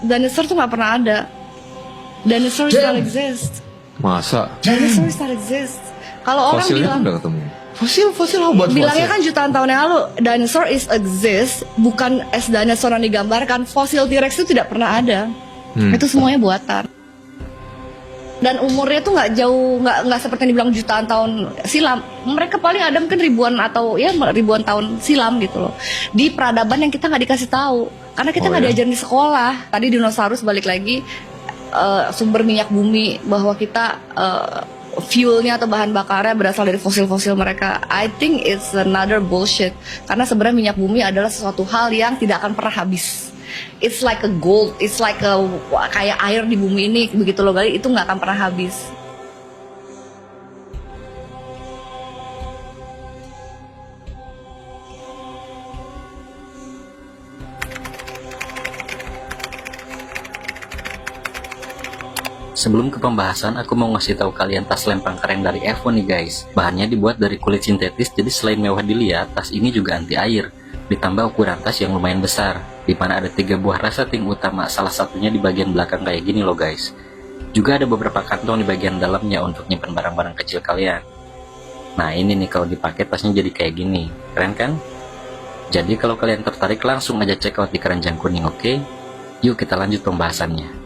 Dinosaur tuh nggak pernah ada. Dinosaur not exist. Masa? Dinosaur not exist. Kalau orang Fosilnya bilang udah ketemu. Fosil how about bilangnya fosil? kan jutaan tahun yang lalu dinosaur is exist, bukan as dinosaur yang digambarkan. Fosil T-Rex itu tidak pernah ada. Itu semuanya buatan. Dan umurnya tuh nggak jauh, nggak seperti yang dibilang jutaan tahun silam. Mereka paling ada mungkin ribuan atau ya ribuan tahun silam gitu loh. Di peradaban yang kita nggak dikasih tahu, karena kita nggak diajarin di sekolah. Tadi dinosaurus balik lagi, sumber minyak bumi, bahwa kita fuelnya atau bahan bakarnya berasal dari fosil-fosil mereka. I think it's another bullshit. Karena sebenarnya minyak bumi adalah sesuatu hal yang tidak akan pernah habis. It's like a gold, it's like kayak air di bumi ini, begitu lo gali itu nggak akan pernah habis. Sebelum ke pembahasan, aku mau ngasih tahu kalian tas lempang keren dari Avon nih guys. Bahannya dibuat dari kulit sintetis, jadi selain mewah dilihat, tas ini juga anti air. Ditambah ukuran tas yang lumayan besar, di mana ada 3 buah resleting utama, salah satunya di bagian belakang kayak gini loh guys. Juga ada beberapa kantong di bagian dalamnya untuk nyimpan barang-barang kecil kalian. Nah ini nih kalau dipakai tasnya jadi kayak gini, keren kan? Jadi kalau kalian tertarik langsung aja check out di Keranjang Kuning, oke? Yuk kita lanjut pembahasannya.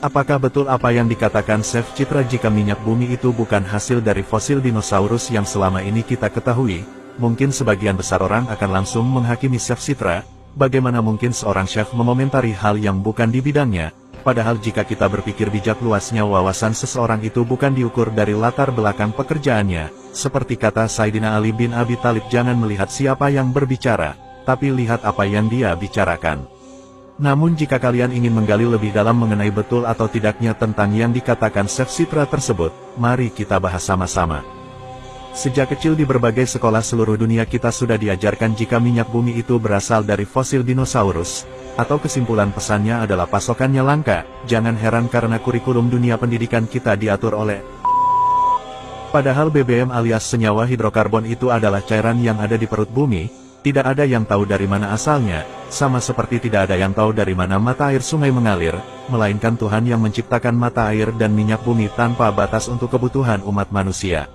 Apakah betul apa yang dikatakan Chef Citra jika minyak bumi itu bukan hasil dari fosil dinosaurus yang selama ini kita ketahui? Mungkin sebagian besar orang akan langsung menghakimi Chef Citra. Bagaimana mungkin seorang chef mengomentari hal yang bukan di bidangnya? Padahal jika kita berpikir bijak, luasnya wawasan seseorang itu bukan diukur dari latar belakang pekerjaannya. Seperti kata Sayyidina Ali bin Abi Thalib, jangan melihat siapa yang berbicara, tapi lihat apa yang dia bicarakan. Namun jika kalian ingin menggali lebih dalam mengenai betul atau tidaknya tentang yang dikatakan Chef Citra tersebut, mari kita bahas sama-sama. Sejak kecil di berbagai sekolah seluruh dunia kita sudah diajarkan jika minyak bumi itu berasal dari fosil dinosaurus, atau kesimpulan pesannya adalah pasokannya langka. Jangan heran karena kurikulum dunia pendidikan kita diatur oleh padahal BBM alias senyawa hidrokarbon itu adalah cairan yang ada di perut bumi. Tidak ada yang tahu dari mana asalnya, sama seperti tidak ada yang tahu dari mana mata air sungai mengalir, melainkan Tuhan yang menciptakan mata air dan minyak bumi tanpa batas untuk kebutuhan umat manusia.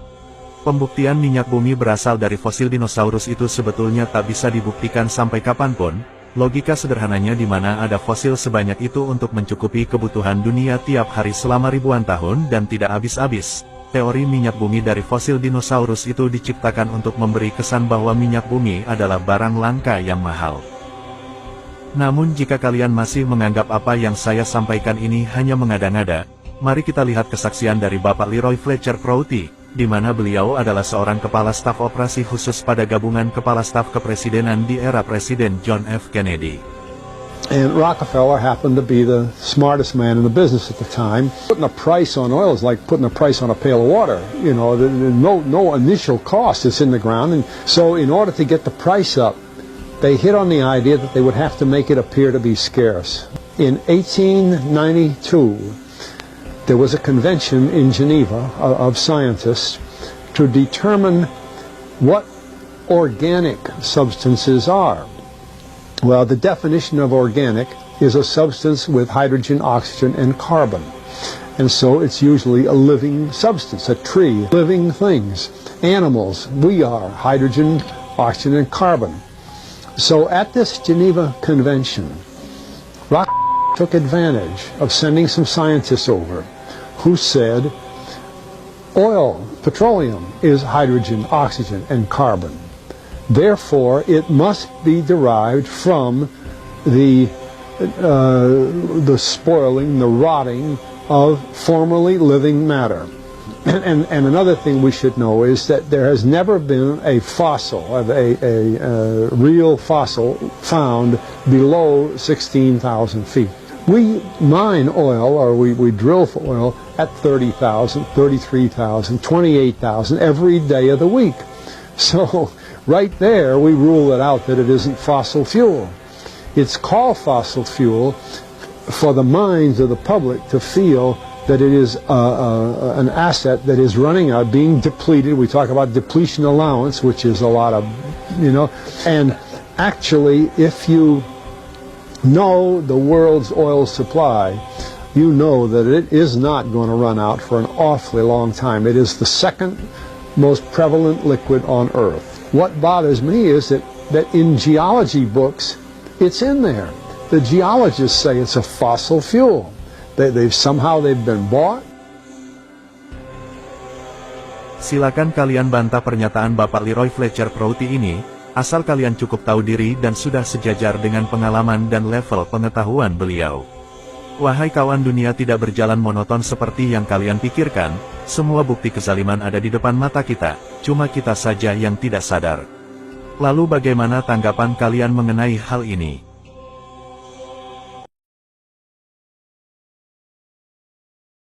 Pembuktian minyak bumi berasal dari fosil dinosaurus itu sebetulnya tak bisa dibuktikan sampai kapanpun. Logika sederhananya di mana ada fosil sebanyak itu untuk mencukupi kebutuhan dunia tiap hari selama ribuan tahun dan tidak habis-habis. Teori minyak bumi dari fosil dinosaurus itu diciptakan untuk memberi kesan bahwa minyak bumi adalah barang langka yang mahal. Namun jika kalian masih menganggap apa yang saya sampaikan ini hanya mengada-ngada, mari kita lihat kesaksian dari Bapak Leroy Fletcher Prouty, di mana beliau adalah seorang kepala staf operasi khusus pada gabungan kepala staf kepresidenan di era Presiden John F. Kennedy. And Rockefeller happened to be the smartest man in the business at the time. Putting a price on oil is like putting a price on a pail of water. You know, there's no initial cost. It's in the ground. And so in order to get the price up, they hit on the idea that they would have to make it appear to be scarce. In 1892, there was a convention in Geneva of scientists to determine what organic substances are. Well, the definition of organic is a substance with hydrogen, oxygen, and carbon. And so it's usually a living substance, a tree, living things. Animals, we are hydrogen, oxygen, and carbon. So at this Geneva Convention, Rockefeller took advantage of sending some scientists over who said oil, petroleum, is hydrogen, oxygen, and carbon. Therefore, it must be derived from the spoiling, the rotting of formerly living matter. And another thing we should know is that there has never been a fossil, a real fossil, found below 16,000 feet. We mine oil, or we drill for oil, at 30,000, 33,000, 28,000 every day of the week. So right there, we rule it out that it isn't fossil fuel. It's called fossil fuel for the minds of the public to feel that it is an asset that is running out, being depleted. We talk about depletion allowance, which is a lot of you know. And actually, if you know the world's oil supply, you know that it is not going to run out for an awfully long time. It is the second most prevalent liquid on Earth. What bothers me is that in geology books, it's in there. The geologists say it's a fossil fuel. They've been bought. Silakan kalian bantah pernyataan Bapak Leroy Fletcher Prouty ini, asal kalian cukup tahu diri dan sudah sejajar dengan pengalaman dan level pengetahuan beliau. Wahai kawan, dunia tidak berjalan monoton seperti yang kalian pikirkan, semua bukti kezaliman ada di depan mata kita, cuma kita saja yang tidak sadar. Lalu bagaimana tanggapan kalian mengenai hal ini?